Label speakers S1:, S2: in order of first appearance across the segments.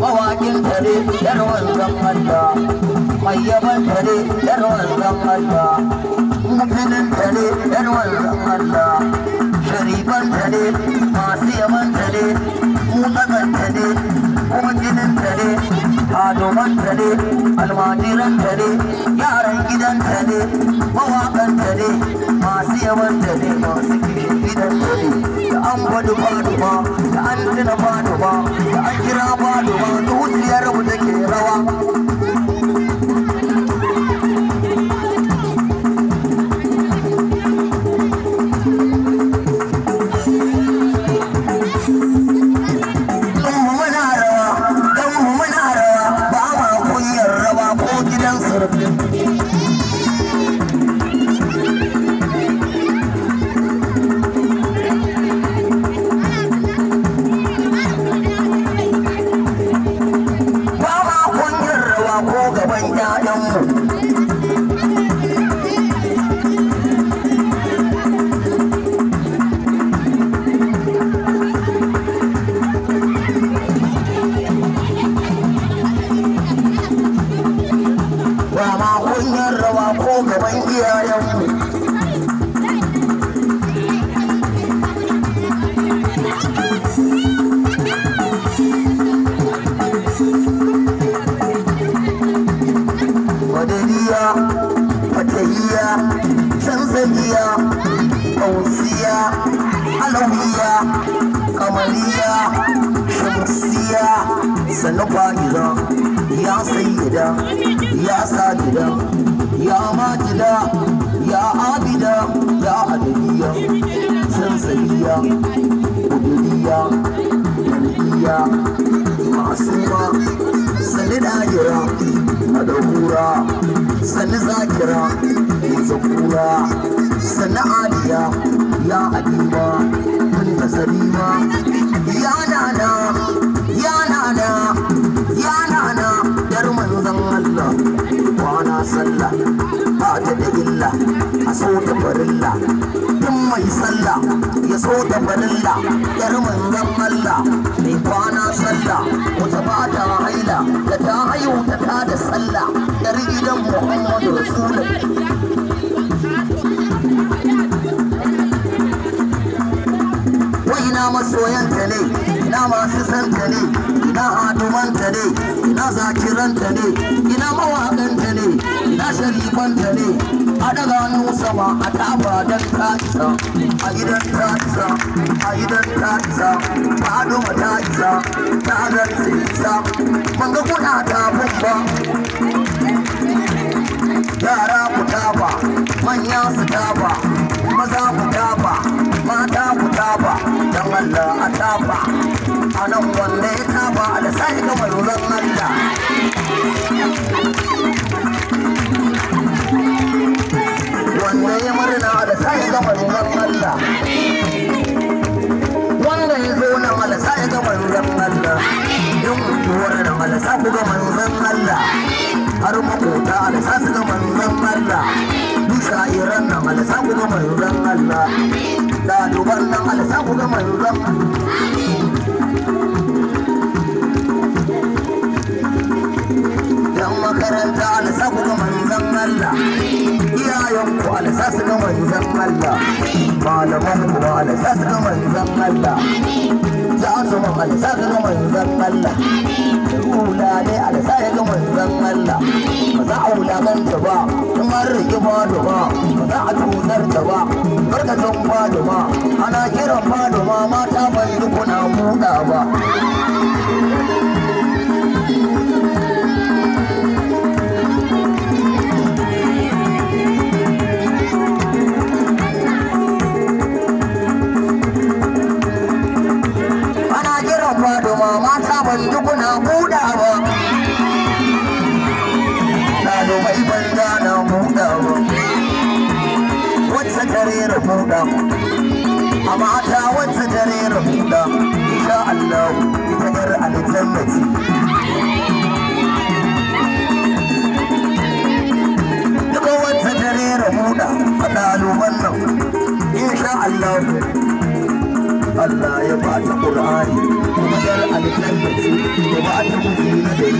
S1: mawakin tare yarwan zamanta mai yaban tare yarwan zamanta mutumin tare yarwan zamanta sharifan tare masu yaban tare mutsakan tare kuma jinin tare hadoman tare almajiran tare yaran gidan tare mawakan tare masu yaban tare masu kishin gidan tare da an gwadu faduwa da an tuna faduwa da an kira faduwa zuciyar mu take rawa sannu fa'ida ya sayyida ya sajida ya majida ya abida ya adabiya sansaniya uduriya yardiya masuma sannu dajira adahura sannu zakira mazakura sannu aliya ya adima kunta salima ya nana ya nana ya nana yar manzon Allah kwana sallah ba ta da illa a so ta farilla tun mai sallah ya so ta farilla yar manzon Allah mai kwana sallah wata ba ta haila da ta haihu ta da sallah yar gidan Muhammadu Rasulullah wai na masoyanta ne ina masu santa ne ina hadumanta ne ina zakiranta ne ina mawakanta ne ina sharifanta ne a daga hannu sama a taba don ta isa a gidan ta isa a gidan ta isa faduma ta isa ta zarce isa ban ga kuna tafin ba yara ku tafa manya su tafa maza ku tafa mata ku tafa don Allah a tafa a nan wanda ya tafa da sai ga manzon Allah wanda ya murna da sai ga manzon Allah wanda ya zo nan da sai ga manzon Allah yin mutuwar da sa ku ga manzon Allah har makota da sa su ga manzon Allah duka iran nan da sa ku ga manzon Allah ɗaliban nan alisa ku ga manzon yan makaranta alisa ku ga manzon Allah iyayenku alisa su ga manzon Allah malamanku alisa su ga manzon Allah jazuma alisa su ga manzon Allah rula ne alisa ya ga manzon Allah za a wulakanta ba in an rike faduma ba za a tuzarta ba barkatun faduma ana kiran faduma mata ban kuna buɗa ba mata ban kuna buɗa ba ɗalibai ban gana buɗa ba wacce ta rera buɗa a mata wacce ta rera buɗa insha Allah ita ƴar aljannati duka wacce ta rera buɗa a ɗaliban nan insha Allah Allah ya ba ta Qur'ani kuma dar alƙalmaci ya ba ta mutu na dai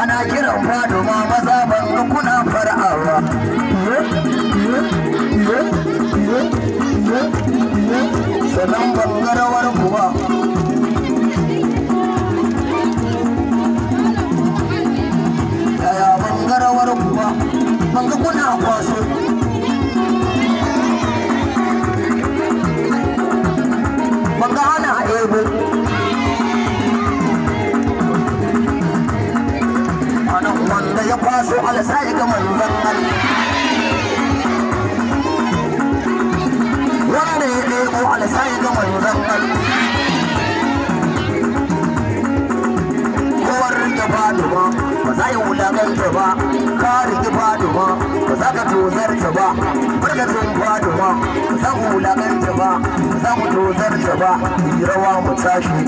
S1: ana kiran faduma maza ban kuna fara'awa sannan bangarawar kuwa yaya bangarawar kuwa banga kuna kwaso banga hana ebo anan wanda ya kwaso alasa ya ga manzan wanda ya ɗebo alasa ya ga manzan kowar rike faduma ba za ya wulakanta ba ka rike faduma ba za ka tozarta ba barkatun faduma ba za mu wulakanta ba ba za mu tozarta ba rawa mu tashi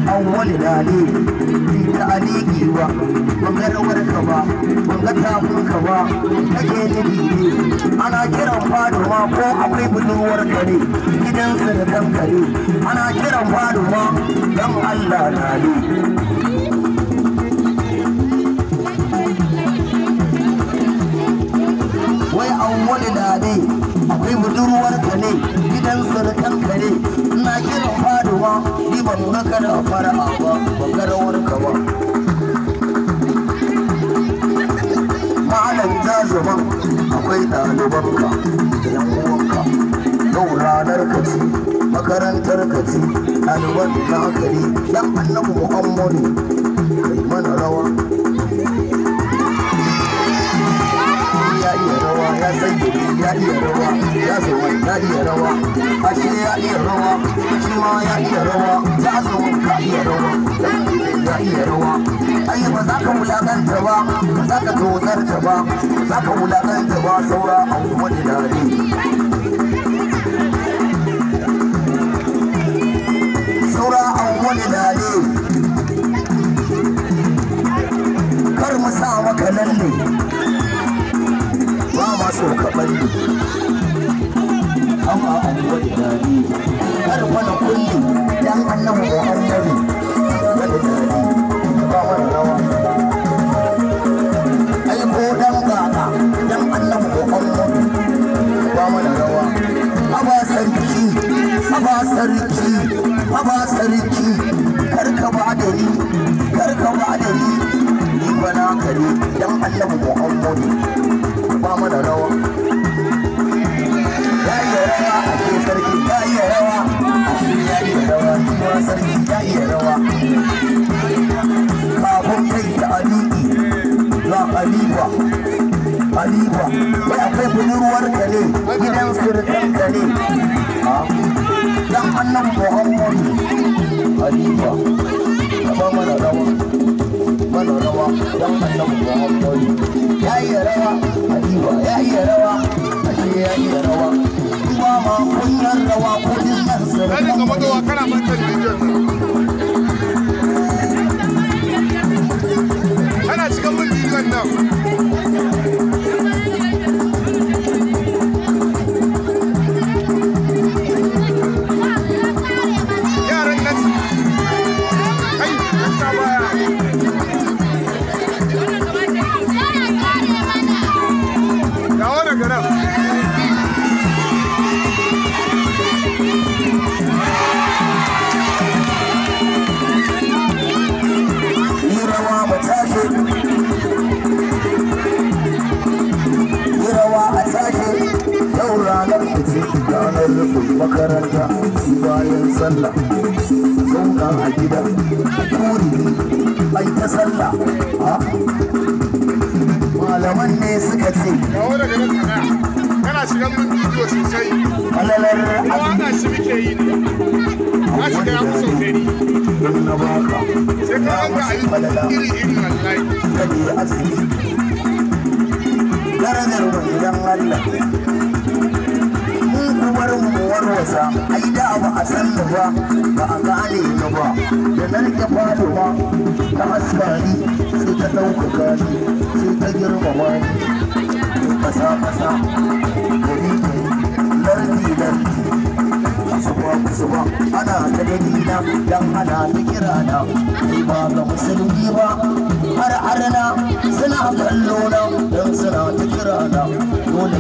S1: awwali dali ta aliki ba banga rawar ka ba banga tafin ka ba kake nufi ana kiran faduma ko akwai budurwar kare gidansa da dan kare ana kiran faduma dan Allah dali wai awwali dali akwai budurwar kare gidansa da dan kare ina kiran faduma ni ban maka da fara'a ba ban ga rawar ka ba malam jazuman akwai ɗalibanka da yan uwanka yau ranar ka ce makarantar ka ce ɗaliban na akari yan annabi Muhammadu kai mana rawa ya iya rawa ya sayyidi ya iya rawa ya zuwan ya iya rawa ashe ya iya rawa shi ma ya iya rawa ya zuwan ka iya rawa ya iya rawa ai ba za ka wulakanta ba ba za ka tozarta ba ba za ka wulakanta ba saura a wani dare saura a wani dare kar mu sa maka lalle ba ma so ka bari amma an wani dare kar wani kulli dan annabi Muhammadu wani dare ba mana rawa ai ko dan kaka dan annabi Muhammadu ba mana rawa aba sarki aba sarki aba sarki kar ka ba da ni kar ka ba da ni ni bana kare dan annabi Muhammadu ba mana rawa ya iya rawa a ke sarki ya iya rawa ya iya rawa kuma sarki ya iya rawa tare dan annan Muhammadu Halifa ba mana rawa dan annan Muhammadu yayi rawa Halifa yayi rawa ashe yayi rawa ba ma kunyar rawa kudin nan sai
S2: kai ka mato kana manta bidiyon ana cikin mun bidiyon nan
S1: makaranta bayan sallah zauna a gida turi ai ta sallah malaman ne suka ce
S2: kawo daga nan kana shiga mun bidiyo sosai
S1: malalar
S2: waka shi muke yi ne ka shiga ya kusa gari
S1: na baka
S2: sai ka ranka a iri wallahi
S1: kada ya asiri darajar wajen Allah warwasa ai da ba a san da ba a gane ni ba da narke fado ma ta haskari sai ta ɗaukaka ni sai ta girmama ni kasa gari lardi kusuba ana ta gani na dan ana ta kira na sai ba ga musulmi ba har na suna kallo na dan suna ta kira na dole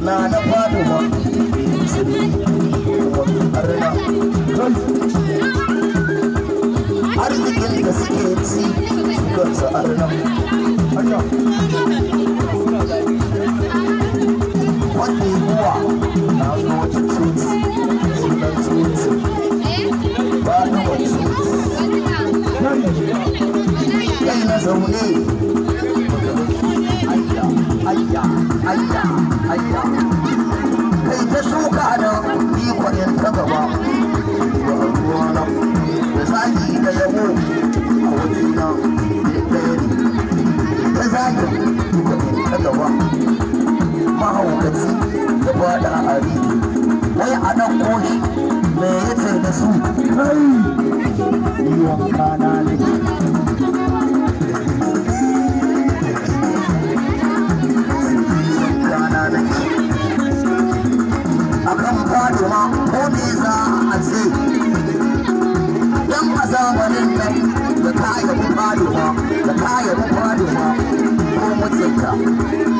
S1: ne na fado ba arzikin da suke ci su kansu arna wanda ruwa na zo wata tsoci sunan tsoci ba na wata tsoci kai na zaune ayya kai ta shuka da ikon ta gaba ba ruwana da zagi da yabo a wajena ɗaya ne ta zagi ikon ta gaba mahaukaci da bada a rigi wai a ɗauko shi me ya ce da su kai yiwon kana ne akan Fatima ko me za a ce dan a zamanin nan da ta yabi Fatima ko mutunta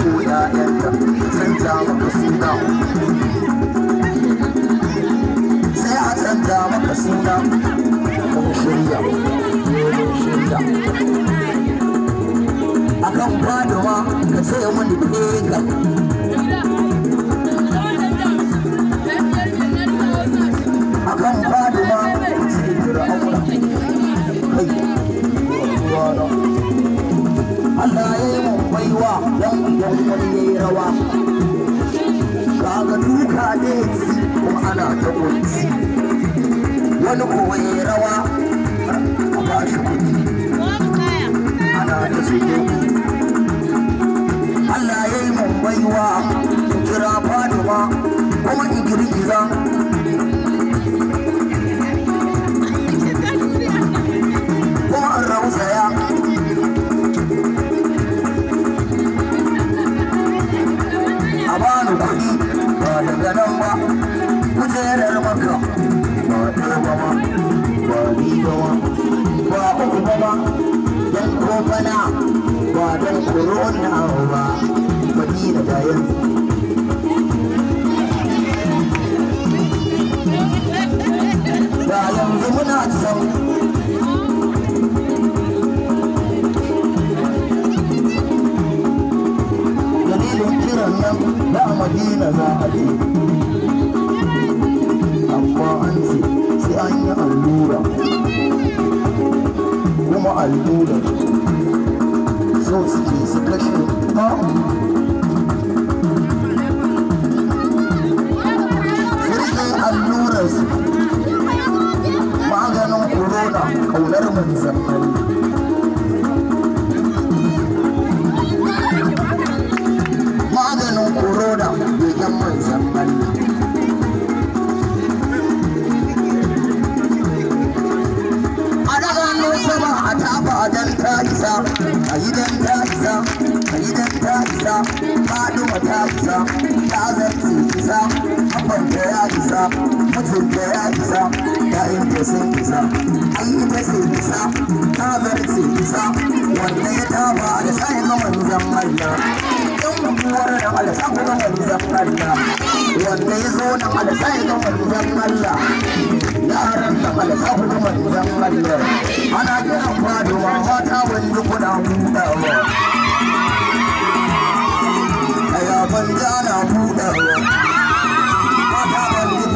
S1: ko ƴaƴanta canza maka suna sai a canza maka suna ko shirya akan Fatima ka ce mani pega akan Fatima sai Fir'auna Allah ya yi mun baiwa don idan wani ya yi rawa kaga duka ne kuma ana ta kunci wani kowa ya yi rawa a ba shi kuɗi ana ta zuke Allah ya yi mun baiwa kira Fatima kuma in girgiza kuma an rausaya a bani kuɗi ba daga nan ba kujerar maka ba ɗaya ba ma ba biyu ba ba uku ba ma don kofana ba don korona ba madina da yanzu da yanzu muna can da Madina za a je amma an ce sai an yi allura kuma allura so suke su kashe Lagos maganin corona kaunar manzan maganin corona begen manzan a daga hannun sama a tafa dan ta isa a yi dan ta isa a yi dan ta isa faɗuma ta isa ta zarce isa abanta ya isa mutunta ya isa ya'yanta sun isa an yi ta sai isa ta zarce isa wanda ya taba da sai ga manzan Allah yan mutuwar da alasa ga manzan Allah wanda ya zo da alasa ga manzan Allah yaran da alasa ga manzan Allah ana kiran faduwa mata wanda kuna buɗawa a yaban jana buɗawa mata wanda